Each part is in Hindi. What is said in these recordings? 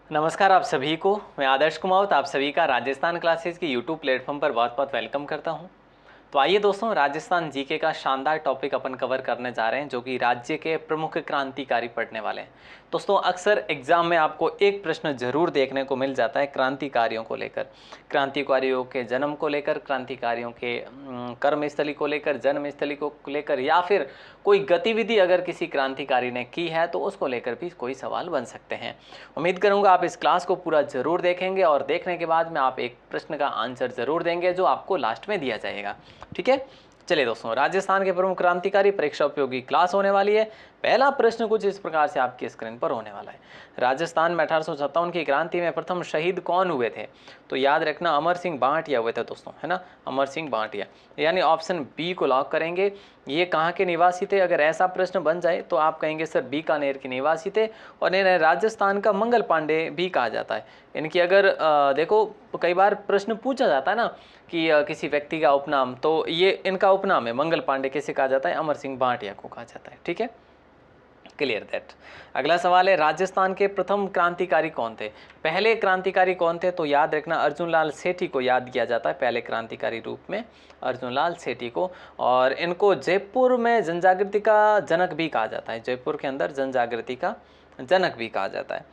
नमस्कार आप सभी को। मैं आदर्श कुमावत आप सभी का राजस्थान क्लासेस के यूट्यूब प्लेटफॉर्म पर बहुत बहुत वेलकम करता हूं। तो आइए दोस्तों, राजस्थान जीके का शानदार टॉपिक अपन कवर करने जा रहे हैं, जो कि राज्य के प्रमुख क्रांतिकारी पढ़ने वाले हैं। दोस्तों, अक्सर एग्जाम में आपको एक प्रश्न जरूर देखने को मिल जाता है क्रांतिकारियों को लेकर, क्रांतिकारियों के जन्म को लेकर, क्रांतिकारियों के कर्मस्थली को लेकर, जन्मस्थली को लेकर, या फिर कोई गतिविधि अगर किसी क्रांतिकारी ने की है तो उसको लेकर भी कोई सवाल बन सकते हैं। उम्मीद करूंगा आप इस क्लास को पूरा जरूर देखेंगे और देखने के बाद में आप एक प्रश्न का आंसर जरूर देंगे जो आपको लास्ट में दिया जाएगा। ठीक है, चलिए दोस्तों, राजस्थान के प्रमुख क्रांतिकारी परीक्षा उपयोगी क्लास होने वाली है। पहला प्रश्न कुछ इस प्रकार से आपकी स्क्रीन पर होने वाला है। राजस्थान में 1857 की क्रांति में प्रथम शहीद कौन हुए थे? तो याद रखना, अमर सिंह भाटिया हुए थे दोस्तों, है ना, अमर सिंह भाटिया, यानी ऑप्शन बी को लॉक करेंगे। ये कहाँ के निवासी थे? अगर ऐसा प्रश्न बन जाए तो आप कहेंगे सर बीकानेर के निवासी थे, और इन्हें राजस्थान का मंगल पांडे भी कहा जाता है। इनकी अगर देखो, कई बार प्रश्न पूछा जाता है ना कि किसी व्यक्ति का उपनाम, तो ये इनका उपनाम है। मंगल पांडे किसे कहा जाता है? अमर सिंह भाटिया को कहा जाता है। ठीक है, क्लियर दैट। अगला सवाल है, राजस्थान के प्रथम क्रांतिकारी कौन थे? पहले क्रांतिकारी कौन थे? तो याद रखना, अर्जुन लाल सेठी को याद किया जाता है पहले क्रांतिकारी रूप में, अर्जुन लाल सेठी को। और इनको जयपुर में जनजागृति का जनक भी कहा जाता है, जयपुर के अंदर जनजागृति का जनक भी कहा जाता है।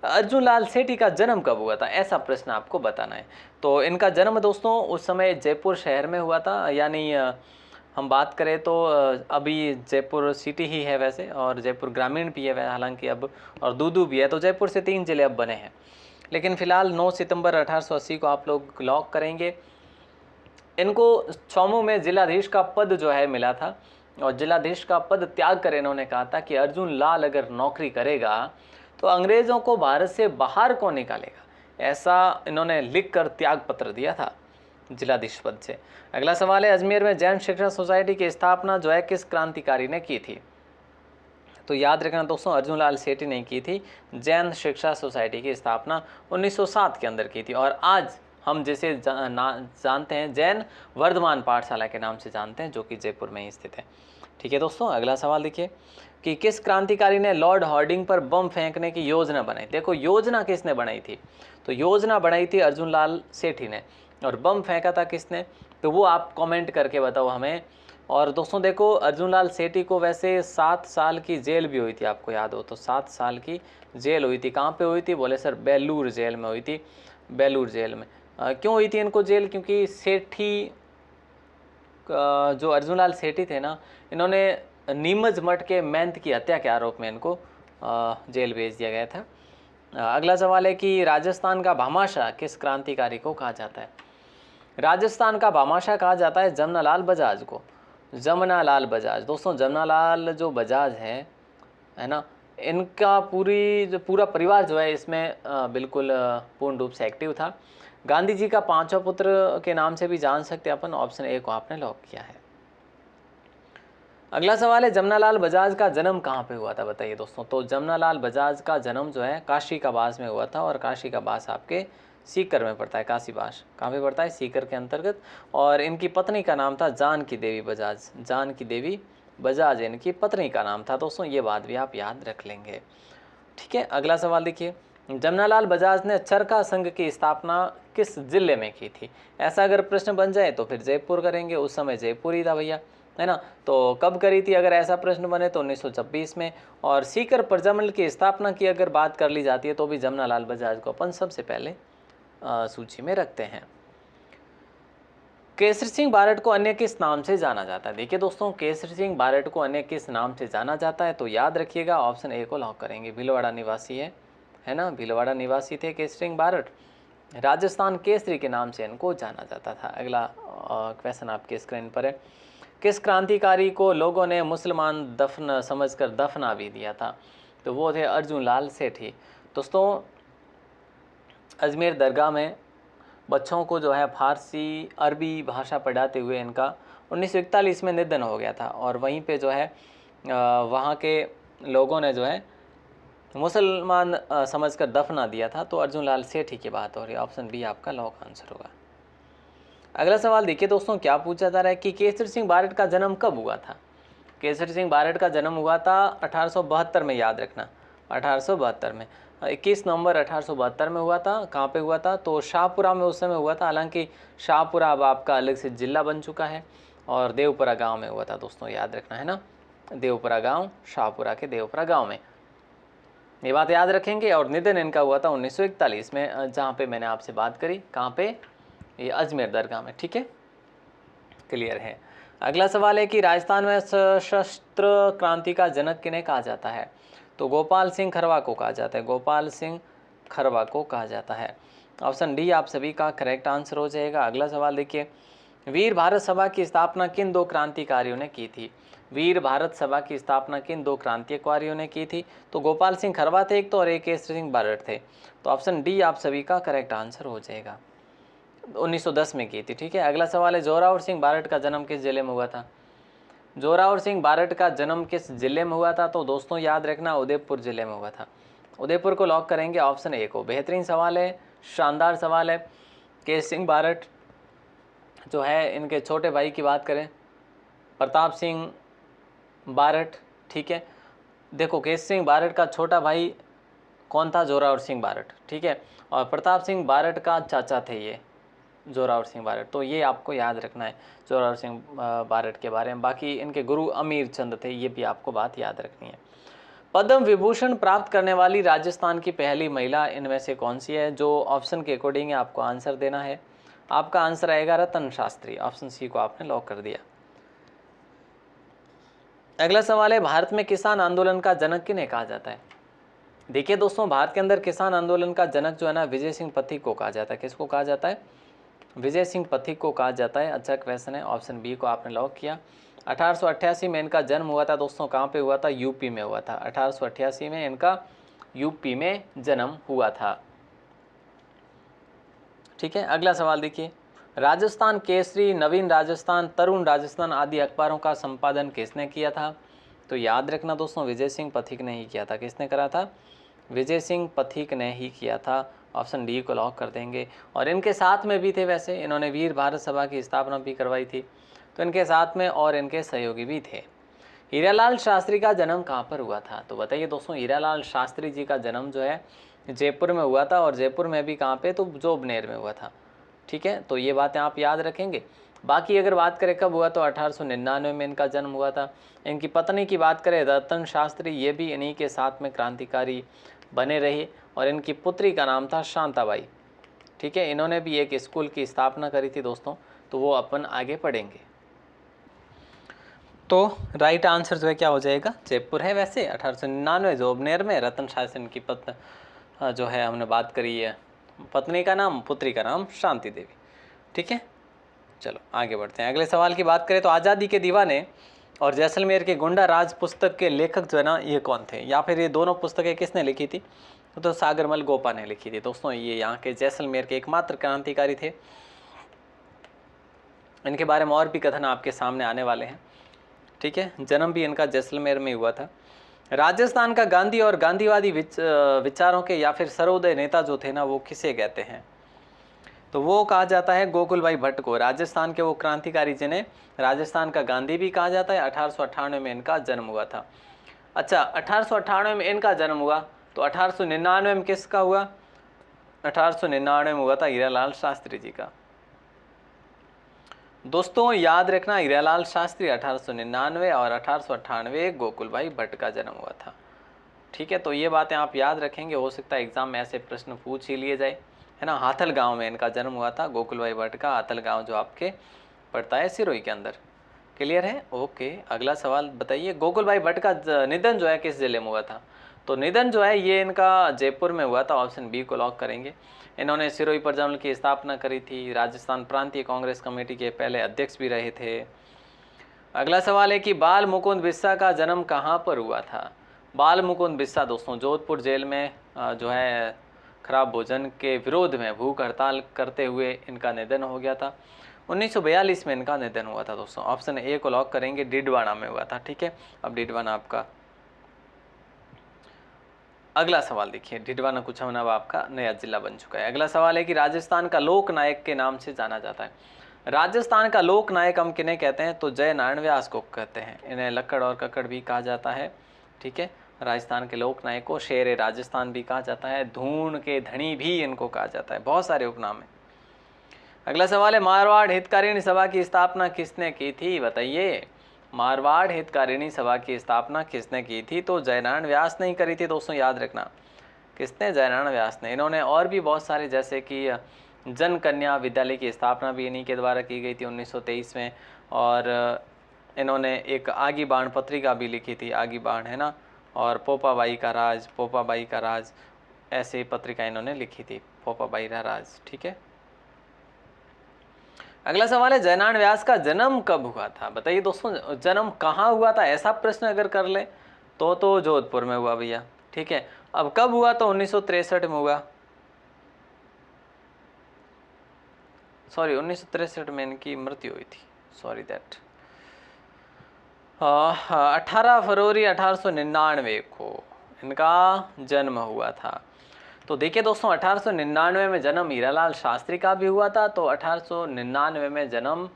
अर्जुन लाल सेठी का जन्म कब हुआ था? ऐसा प्रश्न आपको बताना है। तो इनका जन्म दोस्तों उस समय जयपुर शहर में हुआ था, यानी हम बात करें तो अभी जयपुर सिटी ही है वैसे, और जयपुर ग्रामीण भी है हालांकि अब, और दूदू भी है। तो जयपुर से 3 जिले अब बने हैं, लेकिन फिलहाल 9 सितंबर 1880 को आप लोग लॉक करेंगे। इनको छामू में जिलाधीश का पद जो है मिला था, और जिलाधीश का पद त्याग कर इन्होंने कहा था कि अर्जुन लाल अगर नौकरी करेगा तो अंग्रेजों को भारत से बाहर कौन निकालेगा, ऐसा इन्होंने लिखकर त्याग पत्र दिया था जिलाधीश पद से। अगला सवाल है, अजमेर में जैन शिक्षा सोसाइटी की स्थापना जो है किस क्रांतिकारी ने की थी? तो याद रखना दोस्तों, अर्जुन लाल सेठी ने की थी। जैन शिक्षा सोसाइटी की स्थापना 1907 के अंदर की थी, और आज हम जिसे जानते हैं जैन वर्धमान पाठशाला के नाम से जानते हैं, जो कि जयपुर में ही स्थित है। ठीक है दोस्तों, अगला सवाल देखिए कि किस क्रांतिकारी ने लॉर्ड हार्डिंग पर बम फेंकने की योजना बनाई? देखो, योजना किसने बनाई थी? तो योजना बनाई थी अर्जुन लाल सेठी ने, और बम फेंका था किसने? तो वो आप कमेंट करके बताओ हमें। और दोस्तों देखो, अर्जुन लाल सेठी को वैसे 7 साल की जेल भी हुई थी, आपको याद हो तो 7 साल की जेल हुई थी। कहाँ पे हुई थी? बोले सर बेलूर जेल में हुई थी, बेलूर जेल में। क्यों हुई थी इनको जेल? क्योंकि सेठी जो अर्जुन लाल सेठी थे ना, इन्होंने नीमच मठ के महंत की हत्या के आरोप में इनको जेल भेज दिया गया था। अगला सवाल है कि राजस्थान का भामाशाह किस क्रांतिकारी को कहा जाता है? राजस्थान का भामाशाह कहा जाता है जमनालाल बजाज को, जमनालाल बजाज। दोस्तों, जमनालाल जो बजाज है ना, इनका पूरा परिवार जो है इसमें बिल्कुल पूर्ण रूप से एक्टिव था। गांधी जी का 5वां पुत्र के नाम से भी जान सकते हैं अपन, ऑप्शन ए को आपने लॉक किया है। अगला सवाल है, जमनालाल बजाज का जन्म कहाँ पे हुआ था? बताइए दोस्तों। तो जमनालाल बजाज का जन्म जो है काशी का बास में हुआ था, और काशी का बास आपके सीकर में पड़ता है। काशीबास कहाँ पे पड़ता है? सीकर के अंतर्गत। और इनकी पत्नी का नाम था जानकी देवी बजाज, जानकी देवी बजाज इनकी पत्नी का नाम था। दोस्तों, ये बात भी आप याद रख लेंगे। ठीक है, अगला सवाल देखिए, जमनालाल बजाज ने चरखा संघ की स्थापना किस जिले में की थी? ऐसा अगर प्रश्न बन जाए तो फिर जयपुर करेंगे, उस समय जयपुर ही था भैया, है ना। तो कब करी थी अगर ऐसा प्रश्न बने? तो 1926 में। और सीकर प्रजामंडल की स्थापना की अगर बात कर ली जाती है तो भी जमनालाल बजाज को अपन सबसे पहले सूची में रखते हैं। केसरी सिंह बारट को अन्य किस नाम से जाना जाता है? देखिए दोस्तों, केसरी सिंह बारट को अन्य किस नाम से जाना जाता है? तो याद रखिएगा, ऑप्शन ए को लॉक करेंगे। भीलवाड़ा निवासी है ना, भीलवाड़ा निवासी थे केसरी सिंह बारट। राजस्थान केसरी के नाम से इनको जाना जाता था। अगला क्वेश्चन आपके स्क्रीन पर है, किस क्रांतिकारी को लोगों ने मुसलमान दफन समझकर दफना भी दिया था? तो वो थे अर्जुन लाल सेठी। दोस्तों, अजमेर दरगाह में बच्चों को जो है फारसी अरबी भाषा पढ़ाते हुए इनका 1941 में निधन हो गया था, और वहीं पे जो है वहाँ के लोगों ने जो है मुसलमान समझकर दफना दिया था। तो अर्जुन लाल सेठी की बात हो रही है, ऑप्शन बी आपका लॉक आंसर होगा। अगला सवाल देखिए दोस्तों, क्या पूछा जा रहा है कि केसरी सिंह बारट का जन्म कब हुआ था? केसरी सिंह बारट का जन्म हुआ था 1872 में, याद रखना 1872 में। 21 नवंबर 1872 में हुआ था। कहाँ पे हुआ था? तो शाहपुरा में उस समय हुआ था। हालांकि शाहपुरा अब आपका अलग से जिला बन चुका है और देवपुरा गांव में हुआ था दोस्तों, याद रखना है ना, देवपुरा गांव, शाहपुरा के देवपुरा गांव में, ये बात याद रखेंगे। और निधन इनका हुआ था 1941 में, जहाँ पे मैंने आपसे बात करी, कहाँ पे? ये अजमेर दरगाह में। ठीक है, क्लियर है। अगला सवाल है कि राजस्थान में सशस्त्र क्रांति का जनक किन्हें कहा जाता है? तो गोपाल सिंह खरवा को कहा जाता है, गोपाल सिंह खरवा को कहा जाता है। ऑप्शन डी आप सभी का करेक्ट आंसर हो जाएगा। अगला सवाल देखिए, वीर भारत सभा की स्थापना किन दो क्रांतिकारियों ने की थी? वीर भारत सभा की स्थापना किन दो क्रांतिकारियों ने की थी? तो गोपाल सिंह खरवा थे एक तो, और एक केसरी सिंह बारट थे। तो ऑप्शन डी आप सभी का करेक्ट आंसर हो जाएगा। 1910 में की थी। ठीक है, अगला सवाल है, जोरावर सिंह बारट का जन्म किस जिले में हुआ था? जोरावर सिंह बारट का जन्म किस जिले में हुआ था? तो दोस्तों याद रखना, उदयपुर जिले में हुआ था। उदयपुर को लॉक करेंगे ऑप्शन ए को। बेहतरीन सवाल है, शानदार सवाल है। केस सिंह बारट जो है, इनके छोटे भाई की बात करें, प्रताप सिंह बारट। ठीक है, देखो केस सिंह बारट का छोटा भाई कौन था? जोरावर सिंह बारट। ठीक है, और प्रताप सिंह बारट का चाचा थे ये जोरावर सिंह बारट। तो ये आपको याद रखना है जोरावर सिंह बारट के बारे में। बाकी इनके गुरु अमीर चंद थे, ये भी आपको बात याद रखनी है। पद्म विभूषण प्राप्त करने वाली राजस्थान की पहली महिला इनमें से कौन सी है? जो ऑप्शन के अकॉर्डिंग आपको आंसर देना है। आपका आंसर आएगा रतन शास्त्री। ऑप्शन सी को आपने लॉक कर दिया। अगला सवाल है, भारत में किसान आंदोलन का जनक किन्हें कहा जाता है? देखिए दोस्तों, भारत के अंदर किसान आंदोलन का जनक जो है ना, विजय सिंह पथिक को कहा जाता है। किसको कहा जाता है? विजय सिंह पथिक को कहा जाता है। अच्छा क्वेश्चन है, ऑप्शन बी को आपने लॉक किया। 1888 में इनका जन्म हुआ था दोस्तों। कहाँ पे हुआ था? यूपी में हुआ था। 1888 में इनका यूपी में जन्म हुआ था। ठीक है, अगला सवाल देखिए, राजस्थान केसरी, नवीन राजस्थान, तरुण राजस्थान आदि अखबारों का संपादन किसने किया था? तो याद रखना दोस्तों, विजय सिंह पथिक ने ही किया था। किसने करा था? विजय सिंह पथिक ने ही किया था। ऑप्शन डी को लॉक कर देंगे। और इनके साथ में भी थे, वैसे इन्होंने वीर भारत सभा की स्थापना भी करवाई थी, तो इनके साथ में और इनके सहयोगी भी थे। हीरालाल शास्त्री का जन्म कहाँ पर हुआ था? तो बताइए दोस्तों, हीरालाल शास्त्री जी का जन्म जो है जयपुर में हुआ था। और जयपुर में भी कहाँ पे? तो जोबनेर में हुआ था। ठीक है, तो ये बातें आप याद रखेंगे। बाकी अगर बात करें कब हुआ, तो 1899 में इनका जन्म हुआ था। इनकी पत्नी की बात करें रतन शास्त्री, ये भी इन्हीं के साथ में क्रांतिकारी बने रहे। और इनकी पुत्री का नाम था शांताबाई। ठीक है, इन्होंने भी एक स्कूल की स्थापना करी थी दोस्तों, तो वो अपन आगे पढ़ेंगे। तो राइट आंसर जो है क्या हो जाएगा? जयपुर है वैसे। 1899 जोबनेर में। रतन शास्त्री की पत्नी जो है, हमने बात करी है, पत्नी का नाम, पुत्री का नाम शांति देवी। ठीक है, चलो आगे बढ़ते हैं। अगले सवाल की बात करें तो आज़ादी के दीवाने और जैसलमेर के गुंडा राज पुस्तक के लेखक जो है ना, ये कौन थे? या फिर ये दोनों पुस्तकें किसने लिखी थी? तो सागरमल गोपा ने लिखी थी दोस्तों। ये यहाँ के जैसलमेर के एकमात्र क्रांतिकारी थे। इनके बारे में और भी कथन आपके सामने आने वाले हैं। ठीक है, जन्म भी इनका जैसलमेर में हुआ था। राजस्थान का गांधी और गांधीवादी विचारों के या फिर सर्वोदय नेता जो थे ना, वो किसे कहते हैं? तो वो कहा जाता है गोकुल भाई भट्ट को। राजस्थान के वो क्रांतिकारी जिन्हें राजस्थान का गांधी भी कहा जाता है। 1898 में इनका जन्म हुआ था। अच्छा, 1898 में इनका जन्म हुआ, तो 1899 में किसका हुआ? 1899 में हुआ था हीरालाल शास्त्री जी का। दोस्तों याद रखना, हीरालाल शास्त्री 1899 और 1898 गोकुल भाई भट्ट का जन्म हुआ था। ठीक है, तो ये बातें आप याद रखेंगे। हो सकता है एग्जाम में ऐसे प्रश्न पूछ ही लिए जाए, है ना। हाथल गांव में इनका जन्म हुआ था, गोकुल भाई भट्ट का। हाथल गांव जो आपके पड़ता है सिरोही के अंदर। क्लियर है? ओके, अगला सवाल बताइए, गोकुल भाई भट्ट का निधन जो है किस जिले में हुआ था? तो निधन जो है ये इनका जयपुर में हुआ था। ऑप्शन बी को लॉक करेंगे। इन्होंने सिरोही परजमल की स्थापना करी थी। राजस्थान प्रांतीय कांग्रेस कमेटी के पहले अध्यक्ष भी रहे थे। अगला सवाल है कि बाल मुकुंद बिस्सा का जन्म कहाँ पर हुआ था? बाल मुकुंद बिस्सा दोस्तों जोधपुर जेल में जो है खराब भोजन के विरोध में भूख हड़ताल करते हुए इनका निधन हो गया था। 1942 में इनका निधन हुआ था दोस्तों। ऑप्शन ए को लॉक करेंगे, डिडवाना में हुआ था। ठीक है, अब डिडवाना आपका अगला सवाल देखिए। डिडवाना कुछ होना अब आपका नया जिला बन चुका है। अगला सवाल है कि राजस्थान का लोक नायक के नाम से जाना जाता है। राजस्थान का लोक नायक हम किन्हें कहते हैं? तो जय नारायण व्यास को कहते हैं। इन्हें लक्कड़ और कक्कड़ भी कहा जाता है। ठीक है, राजस्थान के लोक नायक को शेर राजस्थान भी कहा जाता है, धूण के धनी भी इनको कहा जाता है, बहुत सारे उपनाम है। अगला सवाल है, मारवाड़ हितकारिणी सभा की स्थापना किसने की थी, बताइए। मारवाड़ हितकारिणी सभा की स्थापना किसने की थी, तो जयनारायण व्यास ने ही करी थी दोस्तों, याद रखना। किसने, जयनारायण व्यास ने। इन्होंने और भी बहुत सारे, जैसे कि जन कन्या विद्यालय की स्थापना भी इन्हीं के द्वारा की गई थी 1923 में, और इन्होंने एक आगी बाण पत्रिका भी लिखी थी, आगी बाण है ना, और पोपाबाई का राज, पोपाबाई का राज, ऐसे पत्रिका इन्होंने लिखी थी, पोपाबाई का राज, ठीक है। अगला सवाल है, जयनारायण व्यास का जन्म कब हुआ था, बताइए दोस्तों। जन्म कहाँ हुआ था, ऐसा प्रश्न अगर कर ले तो जोधपुर में हुआ भैया, ठीक है। अब कब हुआ, तो 1963 में हुआ, सॉरी 1963 में इनकी मृत्यु हुई थी, सॉरी दैट। 18 फरवरी 1899 को इनका जन्म हुआ था। तो देखिए दोस्तों, 1899 में जन्म हीरालाल शास्त्री का भी हुआ था, तो 1899 में जन्म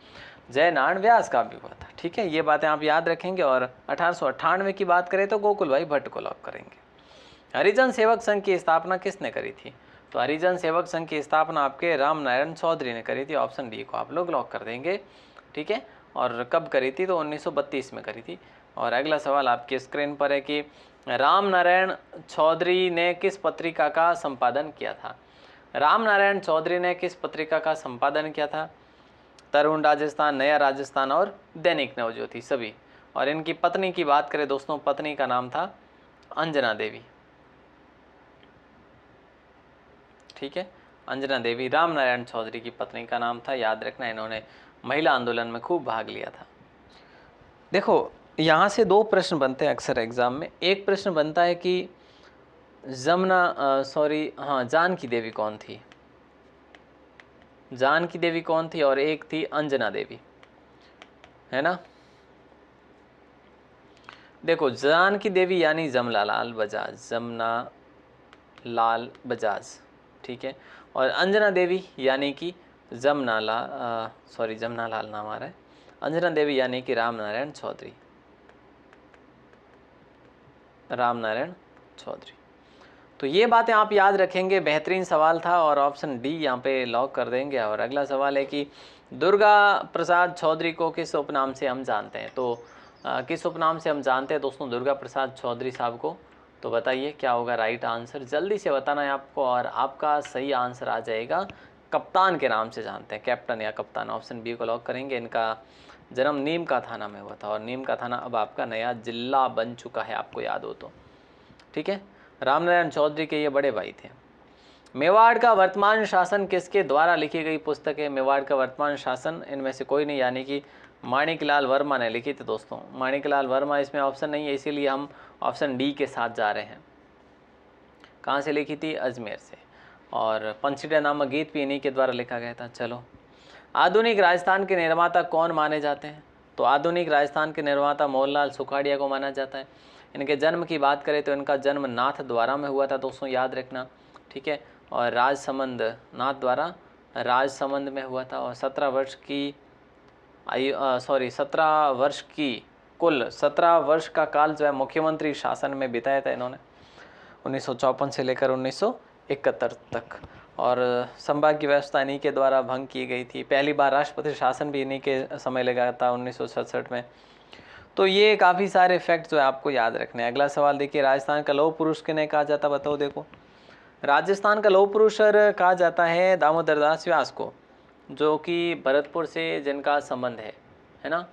जयनारायण व्यास का भी हुआ था, ठीक है। ये बातें आप याद रखेंगे। और 1898 की बात करें तो गोकुल भाई भट्ट को लॉक करेंगे। हरिजन सेवक संघ की स्थापना किसने करी थी, तो हरिजन सेवक संघ की स्थापना आपके राम नारायण चौधरी ने करी थी, ऑप्शन डी को आप लोग लॉक कर देंगे, ठीक है। और कब करी थी, तो 1932 में करी थी। और अगला सवाल आपकी स्क्रीन पर है कि राम नारायण चौधरी ने किस पत्रिका का संपादन किया था। राम नारायण चौधरी ने किस पत्रिका का संपादन किया था, तरुण राजस्थान, नया राजस्थान और दैनिक नवज्योति, सभी। और इनकी पत्नी की बात करें दोस्तों, पत्नी का नाम था अंजना देवी, ठीक है। अंजना देवी राम नारायण चौधरी की पत्नी का नाम था, याद रखना। इन्होंने महिला आंदोलन में खूब भाग लिया था। देखो, यहाँ से दो प्रश्न बनते हैं अक्सर एग्जाम में। एक प्रश्न बनता है कि जानकी देवी कौन थी, जानकी देवी कौन थी, और एक थी अंजना देवी, है ना। देखो, जानकी देवी यानी जमना लाल बजाज, जमना लाल बजाज, ठीक है। और अंजना देवी यानी कि जमना लाल नाम आ रहा है, अंजना देवी यानी कि राम नारायण चौधरी, राम नारायण चौधरी। तो ये बातें आप याद रखेंगे, बेहतरीन सवाल था, और ऑप्शन डी यहाँ पे लॉक कर देंगे। और अगला सवाल है कि दुर्गा प्रसाद चौधरी को किस उपनाम से हम जानते हैं, तो किस उपनाम से हम जानते हैं दोस्तों दुर्गा प्रसाद चौधरी साहब को, तो बताइए क्या होगा राइट आंसर, जल्दी से बताना है आपको। और आपका सही आंसर आ जाएगा, कप्तान के नाम से जानते हैं, कैप्टन या कप्तान, ऑप्शन बी को लॉक करेंगे। इनका जन्म नीम का थाना में हुआ था, और नीम का थाना अब आपका नया जिला बन चुका है, आपको याद हो तो, ठीक है। रामनारायण चौधरी के ये बड़े भाई थे। मेवाड़ का वर्तमान शासन किसके द्वारा लिखी गई पुस्तक है, मेवाड़ का वर्तमान शासन इनमें से कोई नहीं, यानी कि माणिकलाल वर्मा ने लिखी थी दोस्तों। माणिकलाल वर्मा इसमें ऑप्शन नहीं है, इसीलिए हम ऑप्शन डी के साथ जा रहे हैं। कहाँ से लिखी थी, अजमेर से। और पंचीड़ा नामक गीत भी इन्हीं के द्वारा लिखा गया था। चलो, आधुनिक राजस्थान के निर्माता कौन माने जाते हैं, तो आधुनिक राजस्थान के निर्माता मोहनलाल सुखाड़िया को माना जाता है। इनके जन्म की बात करें तो इनका जन्म नाथ द्वारा में हुआ था दोस्तों, याद रखना, ठीक है। और राजसमंद, नाथ द्वारा राजसमंद में हुआ था। और 17 वर्ष की कुल 17 वर्ष का काल जो है मुख्यमंत्री शासन में बिताया था इन्होंने, 1954 से लेकर 1971 तक। और संभाग की व्यवस्था इन्हीं के द्वारा भंग की गई थी। पहली बार राष्ट्रपति शासन भी इन्हीं के समय लगा था 1967 में। तो ये काफ़ी सारे फैक्ट जो है आपको याद रखने हैं। अगला सवाल देखिए, राजस्थान का लौह पुरुष किन्हें कहा जाता, बताओ। देखो, राजस्थान का लौह पुरुष कहा जाता है दामोदर दास व्यास को, जो कि भरतपुर से जिनका संबंध है ना,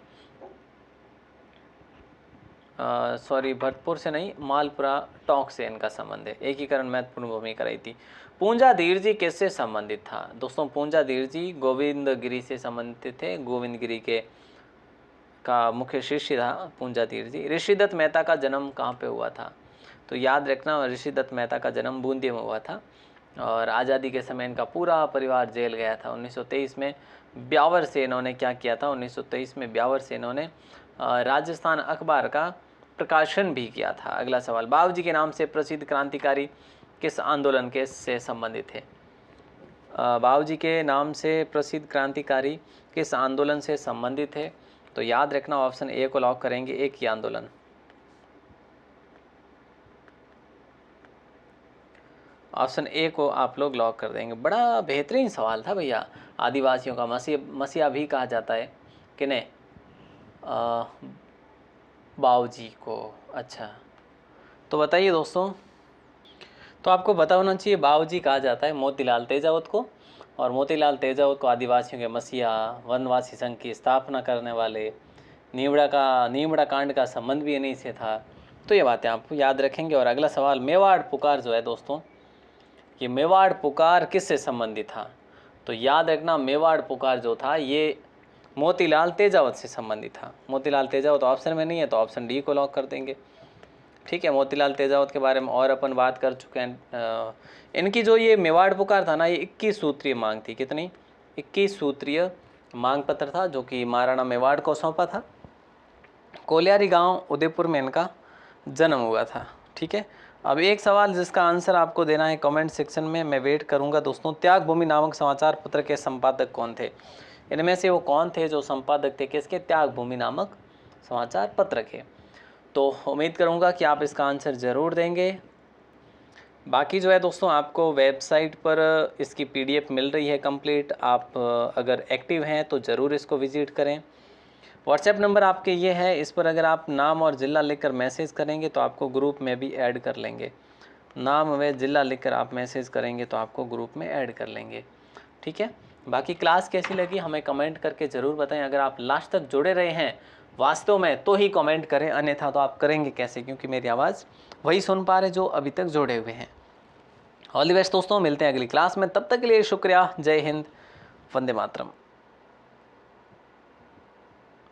भरतपुर से नहीं, मालपुरा टोंक से इनका संबंध है। एकीकरण महत्वपूर्ण भूमिका रही थी। पूंजा धीर जी किससे संबंधित था दोस्तों, पूंजा धीर जी गोविंद गिरी से संबंधित थे, गोविंद गिरी का मुख्य शिष्य था पूंजा धीर जी। ऋषिदत्त मेहता का जन्म कहाँ पे हुआ था, तो याद रखना ऋषिदत्त मेहता का जन्म बूंदी में हुआ था। और आज़ादी के समय इनका पूरा परिवार जेल गया था। 1923 में ब्यावर से इन्होंने क्या किया था, 1923 में ब्यावर से इन्होंने राजस्थान अखबार का प्रकाशन भी किया था। अगला सवाल, बाबूजी के नाम से प्रसिद्ध क्रांतिकारी किस आंदोलन के से संबंधित है, बाबूजी के नाम से प्रसिद्ध क्रांतिकारी किस आंदोलन से संबंधित है, तो याद रखना ऑप्शन ए को लॉक करेंगे, एक ही आंदोलन। ऑप्शन ए को आप लोग लॉक कर देंगे। बड़ा बेहतरीन सवाल था भैया। आदिवासियों का मसीहा भी कहा जाता है किन्हें? बाऊजी को। अच्छा, तो बताइए दोस्तों, तो आपको पता होना चाहिए बाऊजी कहा जाता है मोतीलाल तेजावत को, और मोतीलाल तेजावत को आदिवासियों के मसीहा, वनवासी संघ की स्थापना करने वाले, नीमड़ा कांड का संबंध भी इन्हीं से था। तो ये बातें आप याद रखेंगे। और अगला सवाल, मेवाड़ पुकार जो है दोस्तों, ये मेवाड़ पुकार किससे संबंधित था? तो याद रखना, मेवाड़ पुकार जो था ये मोतीलाल तेजावत से संबंधित था। मोतीलाल तेजावत ऑप्शन में नहीं है तो ऑप्शन डी को लॉक कर देंगे। ठीक है, मोतीलाल तेजावत के बारे में और अपन बात कर चुके हैं। इनकी जो ये मेवाड़ पुकार था ना, ये 21 सूत्रीय मांग थी। कितनी? 21 सूत्रीय मांग पत्र था, जो कि महाराणा मेवाड़ को सौंपा था। कोलियारी गांव उदयपुर में इनका जन्म हुआ था। ठीक है, अब एक सवाल जिसका आंसर आपको देना है कमेंट सेक्शन में, मैं वेट करूंगा दोस्तों। त्याग भूमि नामक समाचार पत्र के संपादक कौन थे? इनमें से वो कौन थे जो संपादक थे किसके? त्याग भूमि नामक समाचार पत्र के। तो उम्मीद करूंगा कि आप इसका आंसर ज़रूर देंगे। बाकी जो है दोस्तों, आपको वेबसाइट पर इसकी PDF मिल रही है कंप्लीट। आप अगर एक्टिव हैं तो ज़रूर इसको विज़िट करें। व्हाट्सएप नंबर आपके ये है, इस पर अगर आप नाम और ज़िला लिखकर मैसेज करेंगे तो आपको ग्रुप में भी ऐड कर लेंगे। नाम व ज़िला लिखकर आप मैसेज करेंगे तो आपको ग्रुप में ऐड कर लेंगे। ठीक है, बाकी क्लास कैसी लगी हमें कमेंट करके ज़रूर बताएं। अगर आप लास्ट तक जुड़े रहे हैं वास्तव में तो ही कमेंट करें, अन्यथा तो आप करेंगे कैसे, क्योंकि मेरी आवाज़ वही सुन पा रहे जो अभी तक जुड़े हुए हैं। ऑल द बेस्ट दोस्तों, मिलते हैं अगली क्लास में। तब तक के लिए शुक्रिया। जय हिंद, वंदे मातरम।